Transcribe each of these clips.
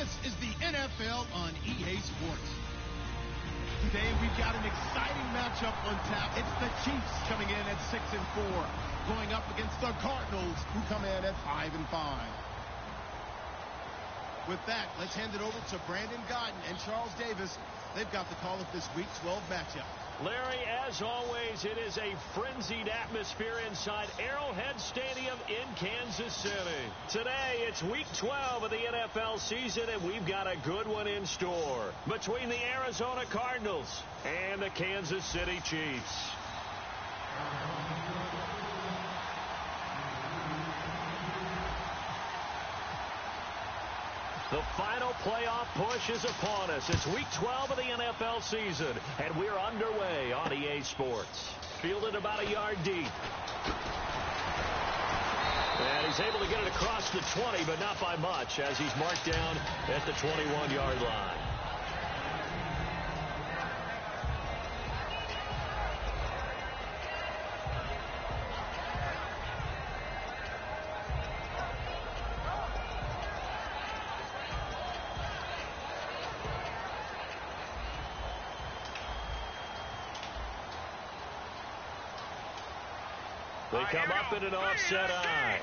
This is the NFL on EA Sports. Today we've got an exciting matchup on tap. It's the Chiefs coming in at 6-4, going up against the Cardinals, who come in at 5-5. With that, let's hand it over to Brandon Godden and Charles Davis. They've got the call of this Week 12 matchup. Larry, as always, it is a frenzied atmosphere inside Arrowhead Stadium in Kansas City. Today, it's Week 12 of the NFL season, and we've got a good one in store between the Arizona Cardinals and the Kansas City Chiefs. The final playoff push is upon us. It's Week 12 of the NFL season, and we're underway on EA Sports. Fielded about a yard deep. And he's able to get it across the 20, but not by much, as he's marked down at the 21-yard line. They come up in an offset eye.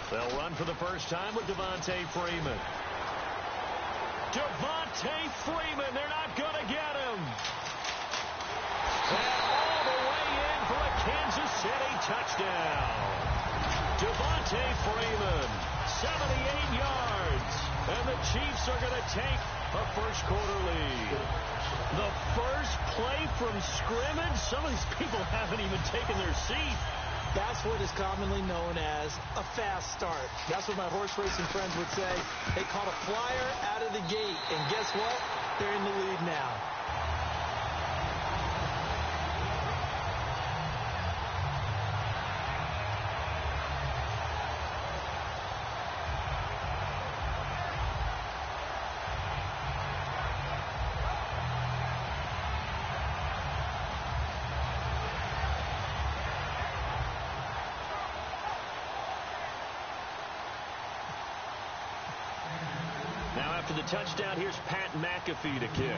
They'll run for the first time with Devontae Freeman. Devontae Freeman, they're not going to get him. And all the way in for a Kansas City touchdown. Devontae Freeman, 78 yards. And the Chiefs are going to take a first-quarter lead. The first play from scrimmage? Some of these people haven't even taken their seat. That's what is commonly known as a fast start. That's what my horse racing friends would say. They caught a flyer out of the gate, and guess what? They're in the lead now. Now after the touchdown, here's Pat McAfee to kick.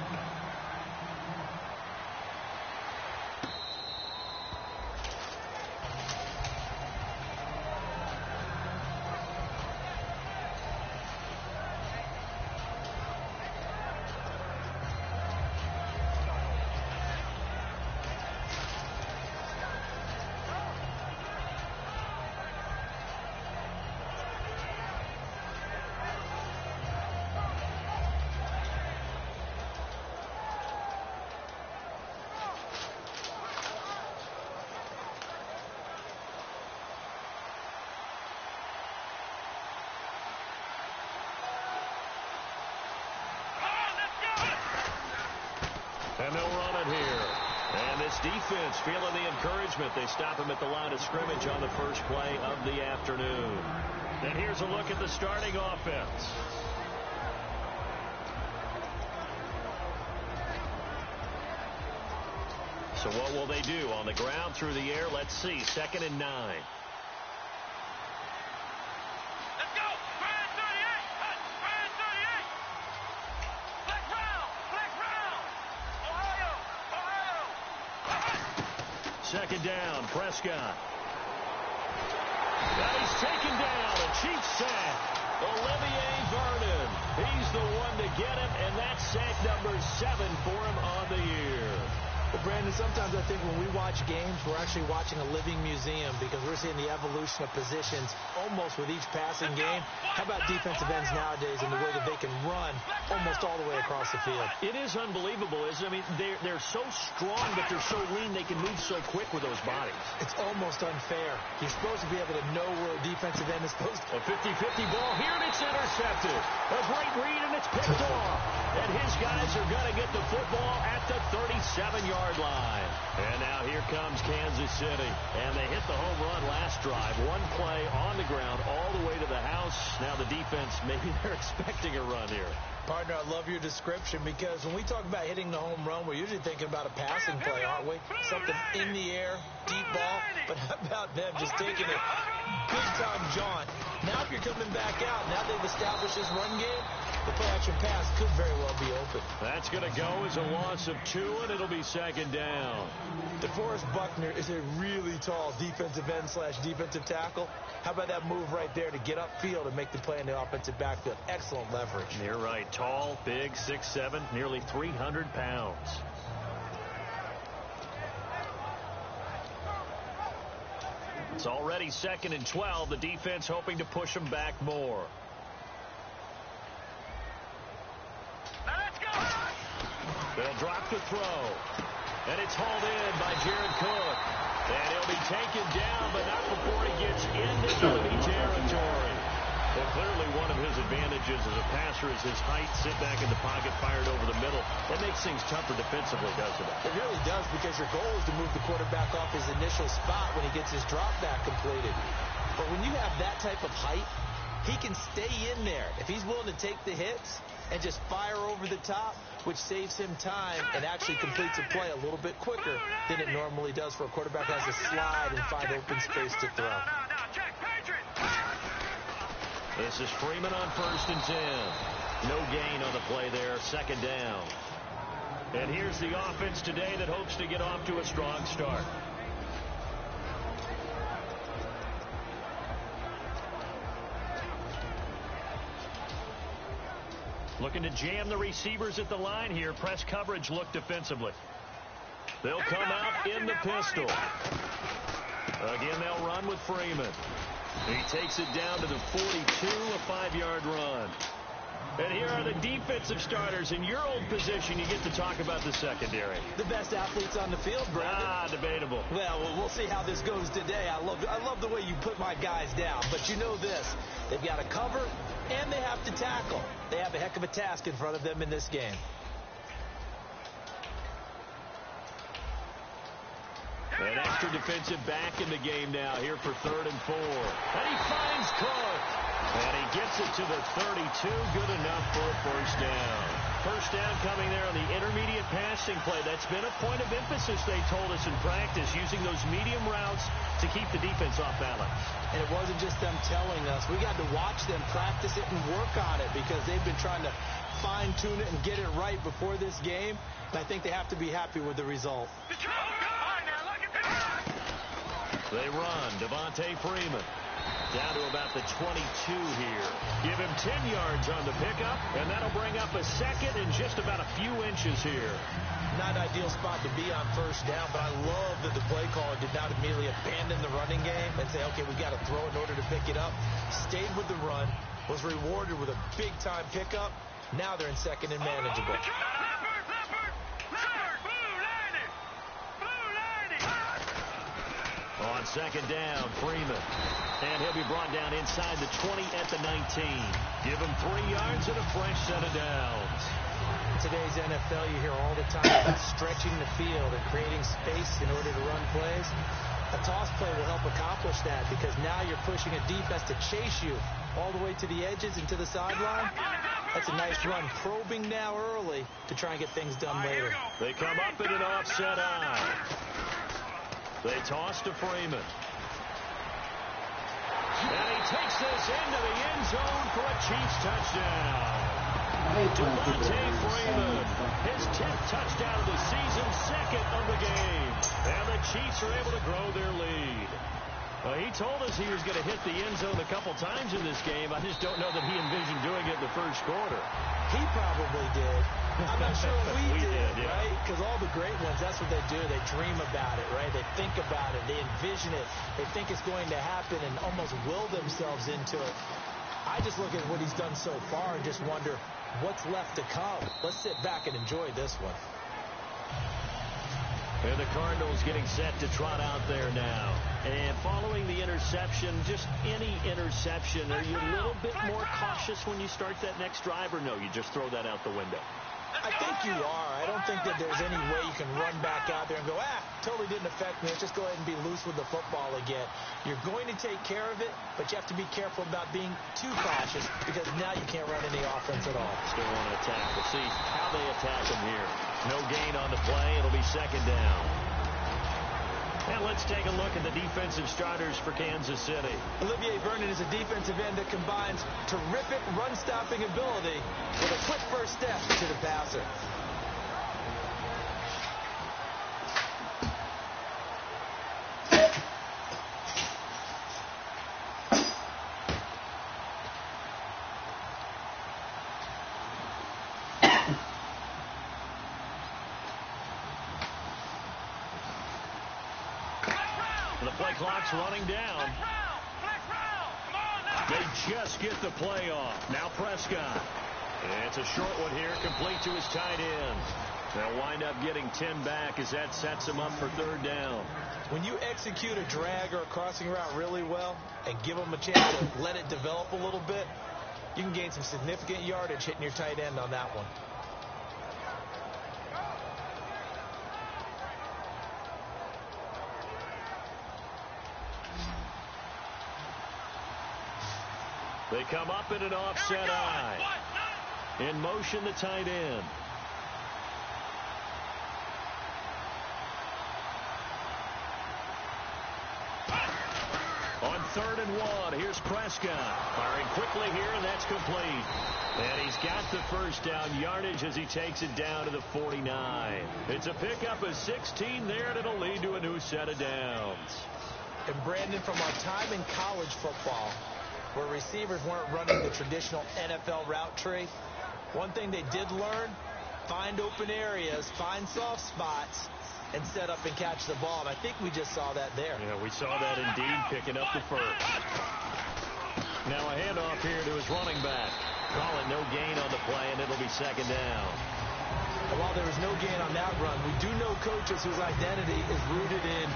And they'll run it here. And this defense feeling the encouragement. They stop him at the line of scrimmage on the first play of the afternoon. And here's a look at the starting offense. So what will they do? On the ground, through the air, let's see. 2nd and 9. Second down, Prescott. And he's taken down, a Chiefs sack. Olivier Vernon. He's the one to get him, and that's sack number 7 for him on the year. Well, Brandon, sometimes I think when we watch games, we're actually watching a living museum because we're seeing the evolution of positions almost with each passing game. How about defensive ends nowadays and the way that they can run almost all the way across the field? It is unbelievable, isn't it? I mean, they're so strong, but they're so lean, they can move so quick with those bodies. It's almost unfair. You're supposed to be able to know where a defensive end is supposed to. A 50-50 ball here, and it's intercepted. A great read, and it's picked off. And his guys are going to get the football at the 37-yard line. And now here comes Kansas City. And they hit the home run last drive. One play on the ground all the way to the house. Now the defense, maybe they're expecting a run here. Partner, I love your description because when we talk about hitting the home run, we're usually thinking about a passing play, aren't we? Something in the air, deep ball. But how about them just taking a big-time jaunt? Now if you're coming back out, now they've established this run game, the play-action pass could very well be open. That's going to go as a loss of 2, and it'll be second down. DeForest Buckner is a really tall defensive end / defensive tackle. How about that move right there to get upfield and make the play in the offensive backfield? Excellent leverage. You're right. Tall, big, 6'7", nearly 300 pounds. It's already 2nd and 12. The defense hoping to push them back more. Let's go! They'll drop the throw. And it's hauled in by Jared Cook. And he'll be taken down, but not before he gets into enemy territory. Well, clearly one of his advantages as a passer is his height. Sit back in the pocket, fired over the middle. That makes things tougher defensively, doesn't it? It really does, because your goal is to move the quarterback off his initial spot when he gets his drop back completed. But when you have that type of height, he can stay in there. If he's willing to take the hits and just fire over the top, which saves him time and actually completes a play a little bit quicker than it normally does for a quarterback who has to slide and find open space to throw. This is Freeman on 1st and 10. No gain on the play there, 2nd down. And here's the offense today that hopes to get off to a strong start. Looking to jam the receivers at the line here. Press coverage look defensively. They'll come out in the pistol. Again, they'll run with Freeman. He takes it down to the 42, a 5-yard run. And here are the defensive starters. In your old position, you get to talk about the secondary. The best athletes on the field, Brandon. Debatable. Well, we'll see how this goes today. I love the way you put my guys down. But you know this. They've got to cover, and they have to tackle. They have a heck of a task in front of them in this game. An extra defensive back in the game now here for 3rd and 4. And he finds Cook. And he gets it to the 32. Good enough for a 1st down. 1st down coming there on the intermediate passing play. That's been a point of emphasis, they told us in practice, using those medium routes to keep the defense off balance. And it wasn't just them telling us. We got to watch them practice it and work on it, because they've been trying to fine-tune it and get it right before this game. And I think they have to be happy with the result. They run. Devontae Freeman down to about the 22 here. Give him 10 yards on the pickup, and that'll bring up a 2nd and just about a few inches here. Not an ideal spot to be on 1st down, but I love that the play caller did not immediately abandon the running game and say, okay, we've got to throw in order to pick it up. Stayed with the run, was rewarded with a big-time pickup. Now they're in 2nd and manageable. On 2nd down, Freeman. And he'll be brought down inside the 20 at the 19. Give him 3 yards and a fresh set of downs. In today's NFL, you hear all the time about stretching the field and creating space in order to run plays. A toss play will help accomplish that, because now you're pushing a defense to chase you all the way to the edges and to the sideline. That's a nice run, probing now early to try and get things done later. They come up in an offset eye. They toss to Freeman. And he takes this into the end zone for a Chiefs touchdown. Devontae Freeman, his 10th touchdown of the season, 2nd of the game. And the Chiefs are able to grow their lead. He told us he was going to hit the end zone a couple times in this game. I just don't know that he envisioned doing it in the 1st quarter. He probably did. I'm not sure we did, yeah. Right? Because all the great ones, that's what they do. They dream about it, right? They think about it. They envision it. They think it's going to happen and almost will themselves into it. I just look at what he's done so far and just wonder what's left to come. Let's sit back and enjoy this one. And the Cardinals getting set to trot out there now. And following the interception, just any interception, are you a little bit more cautious when you start that next drive, or no, you just throw that out the window? I think you are. I don't think that there's any way you can run back out there and go, totally didn't affect me. Let's just go ahead and be loose with the football again. You're going to take care of it, but you have to be careful about being too cautious because now you can't run any offense at all. Still want to attack. We'll see how they attack him here. No gain on the play. It'll be second down. And let's take a look at the defensive starters for Kansas City. Olivier Vernon is a defensive end that combines terrific run-stopping ability with a quick first step to the passer. The play clock's running down. They just get the play off. Now Prescott. It's a short one here, complete to his tight end. They'll wind up getting 10 back as that sets him up for third down. When you execute a drag or a crossing route really well and give them a chance to let it develop a little bit, you can gain some significant yardage hitting your tight end on that one. They come up in an offset eye. In motion, the tight end. On 3rd and 1, here's Prescott. Firing quickly here, and that's complete. And he's got the first down yardage as he takes it down to the 49. It's a pickup of 16 there, and it'll lead to a new set of downs. And Brandon, from our time in college football, where receivers weren't running the traditional NFL route tree, one thing they did learn, find open areas, find soft spots, and set up and catch the ball. And I think we just saw that there. Yeah, we saw that indeed, picking up the first. Now a handoff here to his running back. Call it no gain on the play, and it'll be second down. And while there was no gain on that run, we do know coaches whose identity is rooted in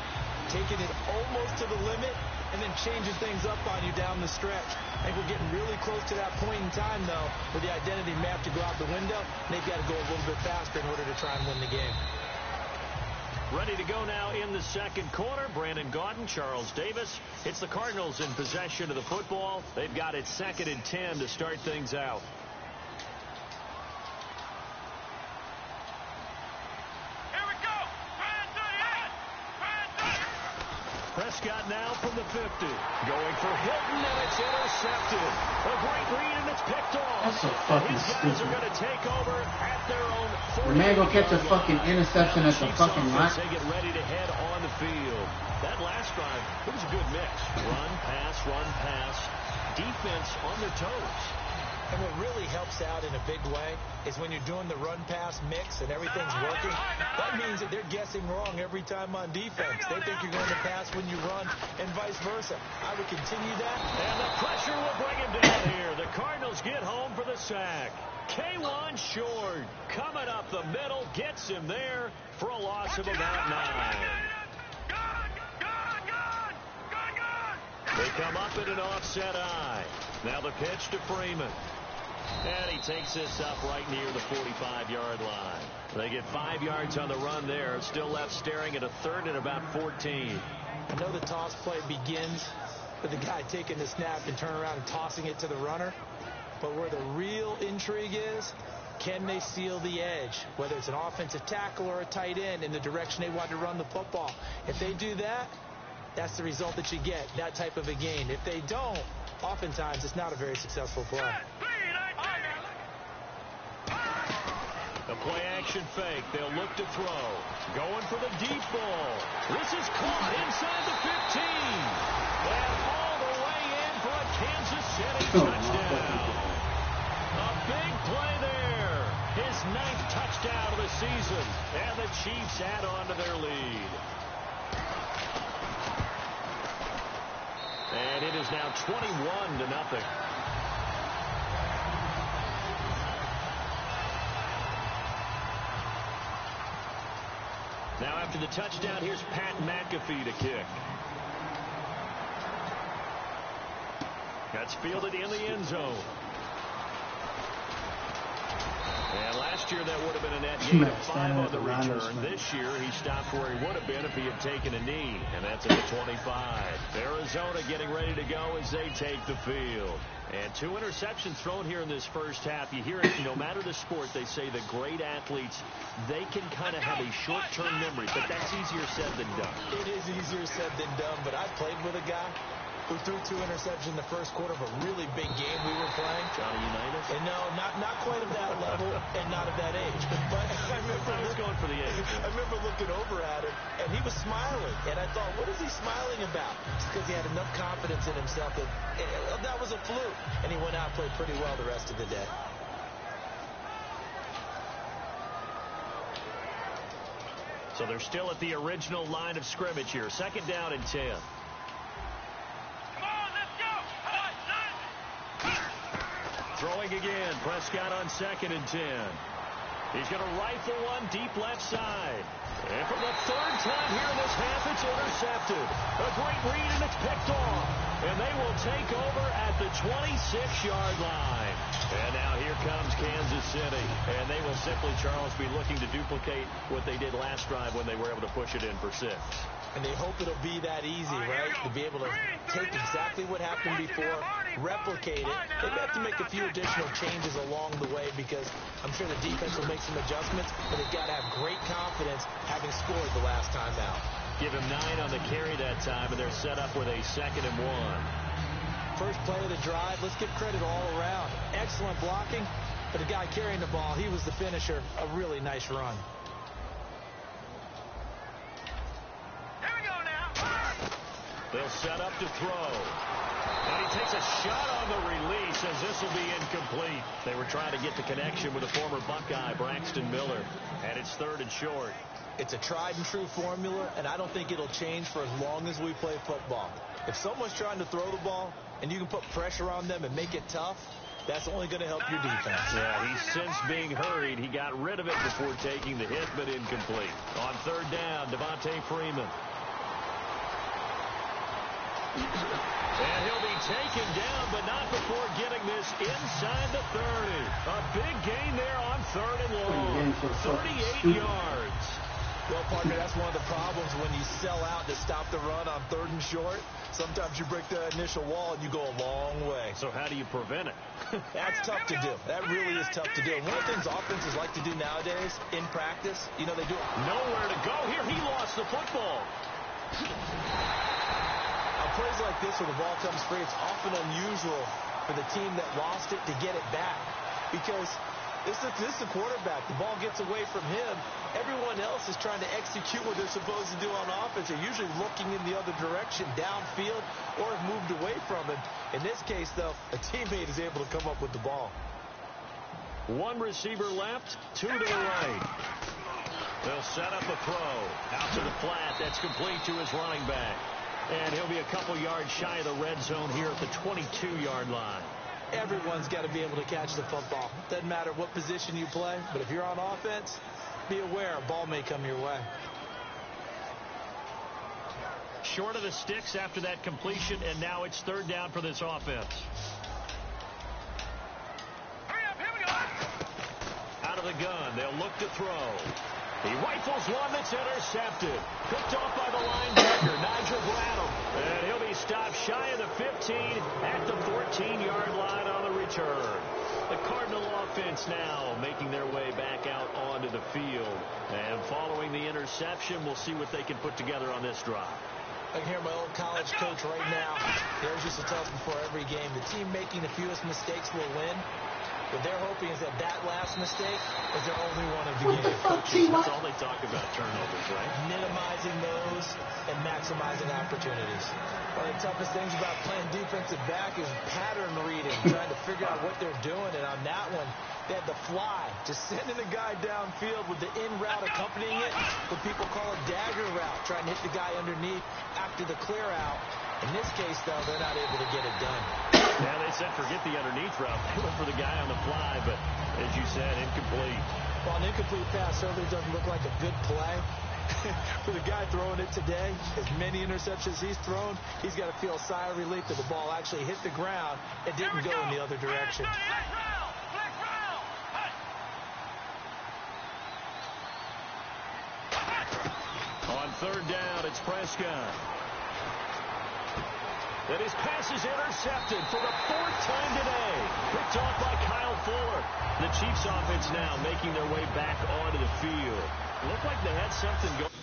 taking it almost to the limit and then changing things up on you down the stretch. I think we're getting really close to that point in time, though, where the identity may have to go out the window, and they've got to go a little bit faster in order to try and win the game. Ready to go now in the second quarter. Brandon Gaudin, Charles Davis. It's the Cardinals in possession of the football. They've got it 2nd and 10 to start things out. Prescott now from the 50. Going for Hilton, and it's intercepted. A great read, and it's picked off. That's so fucking These guys stupid. are going to take over at their own 40. The man go catch a fucking interception at the fucking line. They get ready to head on the field. That last drive, it was a good mix. Run, pass, defense on their toes. And what really helps out in a big way is when you're doing the run-pass mix and everything's working, that means that they're guessing wrong every time on defense. They think you're going to pass when you run and vice versa. I would continue that. And the pressure will bring him down here. The Cardinals get home for the sack. K1 Short coming up the middle, gets him there for a loss of about 9. They come up in an offset eye. Now the pitch to Freeman. And he takes this up right near the 45-yard line. They get 5 yards on the run there. Still left staring at a 3rd and about 14. I know the toss play begins with the guy taking the snap and turning around and tossing it to the runner. But where the real intrigue is, can they seal the edge, whether it's an offensive tackle or a tight end, in the direction they want to run the football? If they do that, that's the result that you get, that type of a gain. If they don't, oftentimes it's not a very successful play. The play-action fake. They'll look to throw. Going for the deep ball. This is caught inside the 15. And all the way in for a Kansas City touchdown. A big play there. His 9th touchdown of the season. And the Chiefs add on to their lead. And it is now 21-0. Now after the touchdown, here's Pat McAfee to kick. That's fielded in the end zone. And last year year, that would have been a net gain of 5 standing on at the the line return. This year, he stopped where he would have been if he had taken a knee, and that's at the 25. Arizona getting ready to go as they take the field. And 2 interceptions thrown here in this first half. You hear it, no matter the sport, they say the great athletes, they can kind of have a short-term memory, but that's easier said than done. It is easier said than done, but I played with a guy who threw 2 interceptions in the first quarter of a really big game we were playing. Johnny Unitas? And no, not quite of that level and not of that age. But I was going for the age. I remember looking over at him, and he was smiling. And I thought, what is he smiling about? It's because he had enough confidence in himself that that was a fluke. And he went out and played pretty well the rest of the day. So they're still at the original line of scrimmage here. 2nd down and 10. Throwing again. Prescott on 2nd and 10. He's going to rifle one deep left side. And for the 3rd time here in this half, it's intercepted. A great read, and it's picked off. And they will take over at the 26-yard line. And now here comes Kansas City. And they will simply, Charles, be looking to duplicate what they did last drive when they were able to push it in for 6. And they hope it'll be that easy, right? To be able to take exactly what happened before, replicate it. They have to make a few additional changes along the way because I'm sure the defense will make some adjustments, but they've got to have great confidence having scored the last time out. Give him 9 on the carry that time, and they're set up with a 2nd and 1. First play of the drive, let's give credit all around. Excellent blocking, but the guy carrying the ball, he was the finisher. A really nice run. They'll set up to throw. And he takes a shot on the release as this will be incomplete. They were trying to get the connection with the former Buckeye, Braxton Miller. And it's 3rd and short. It's a tried and true formula, and I don't think it'll change for as long as we play football. If someone's trying to throw the ball and you can put pressure on them and make it tough, that's only going to help your defense. Yeah, he's since being hurried. He got rid of it before taking the hit, but incomplete. On 3rd down, Devontae Freeman. And he'll be taken down, but not before getting this inside the 30. A big gain there on 3rd and long. 38 yards. Well, partner, that's one of the problems when you sell out to stop the run on 3rd and short. Sometimes you break the initial wall and you go a long way. So how do you prevent it? That's tough to do. That really is tough to do. And one of the things offenses like to do nowadays in practice, you know, they do it. Nowhere to go here. He lost the football. Plays like this where the ball comes free, it's often unusual for the team that lost it to get it back because this is the quarterback. The ball gets away from him. Everyone else is trying to execute what they're supposed to do on offense. They're usually looking in the other direction, downfield, or have moved away from him. In this case, though, a teammate is able to come up with the ball. 1 receiver left, 2 to the right. They'll set up a throw. Out to the flat. That's complete to his running back. And he'll be a couple yards shy of the red zone here at the 22-yard line. Everyone's got to be able to catch the football. Doesn't matter what position you play, but if you're on offense, be aware a ball may come your way. Short of the sticks after that completion, and now it's 3rd down for this offense. Out of the gun, they'll look to throw. He rifles one that's intercepted. Picked off by the linebacker, Nigel Bradham. And he'll be stopped shy of the 15 at the 14-yard line on the return. The Cardinal offense now making their way back out onto the field. And following the interception, we'll see what they can put together on this drive. I can hear my old college coach right now. He always used to tell us before every game, the team making the fewest mistakes will win. What they're hoping is that last mistake is their only one of the game. That's all they talk about, turnovers, right? Minimizing those and maximizing opportunities. One of the toughest things about playing defensive back is pattern reading, trying to figure out what they're doing. And on that one, they had the fly, just sending the guy downfield with the in route accompanying it, what people call a dagger route, trying to hit the guy underneath after the clear out. In this case, though, they're not able to get it done. Yeah, they said forget the underneath route. They went for the guy on the fly, but as you said, incomplete. Well, an incomplete pass certainly doesn't look like a good play. For the guy throwing it today, as many interceptions he's thrown, he's got to feel a sigh of relief that the ball actually hit the ground and didn't go in the other direction. third down. It's Prescott. And his pass is intercepted for the fourth time today. Picked off by Kyle Fuller. The Chiefs offense now making their way back onto the field. Looked like they had something going.